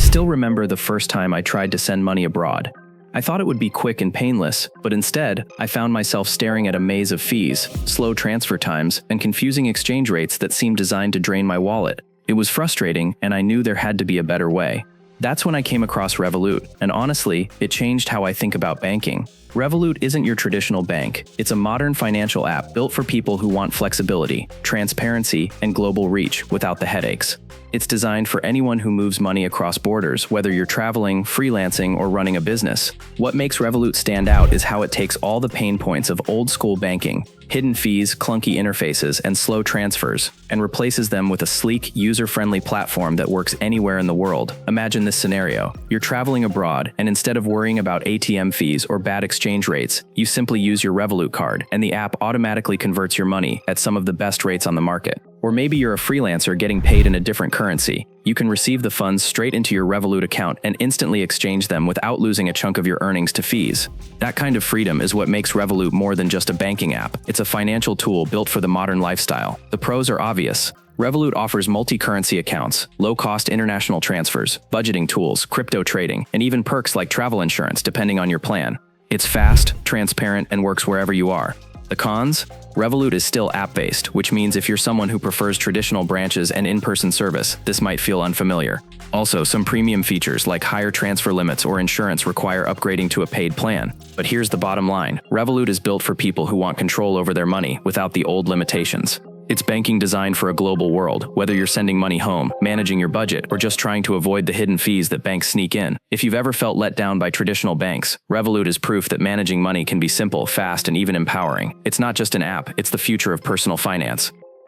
still remember the first time I tried to send money abroad. I thought it would be quick and painless, but instead, I found myself staring at a maze of fees, slow transfer times, and confusing exchange rates that seemed designed to drain my wallet. It was frustrating, and I knew there had to be a better way. That's when I came across Revolut, and honestly, it changed how I think about banking. Revolut isn't your traditional bank. It's a modern financial app built for people who want flexibility, transparency, and global reach without the headaches. It's designed for anyone who moves money across borders, whether you're traveling, freelancing, or running a business. What makes Revolut stand out is how it takes all the pain points of old-school banking, hidden fees, clunky interfaces, and slow transfers, and replaces them with a sleek, user-friendly platform that works anywhere in the world. Imagine this scenario. You're traveling abroad, and instead of worrying about ATM fees or bad exchange rates, you simply use your Revolut card, and the app automatically converts your money at some of the best rates on the market. Or maybe you're a freelancer getting paid in a different currency. You can receive the funds straight into your Revolut account and instantly exchange them without losing a chunk of your earnings to fees. That kind of freedom is what makes Revolut more than just a banking app. It's a financial tool built for the modern lifestyle. The pros are obvious. Revolut offers multi-currency accounts, low-cost international transfers, budgeting tools, crypto trading, and even perks like travel insurance depending on your plan. It's fast, transparent, and works wherever you are. The cons? Revolut is still app-based, which means if you're someone who prefers traditional branches and in-person service, this might feel unfamiliar. Also, some premium features like higher transfer limits or insurance require upgrading to a paid plan. But here's the bottom line. Revolut is built for people who want control over their money without the old limitations. It's banking designed for a global world, whether you're sending money home, managing your budget, or just trying to avoid the hidden fees that banks sneak in. If you've ever felt let down by traditional banks, Revolut is proof that managing money can be simple, fast, and even empowering. It's not just an app, it's the future of personal finance.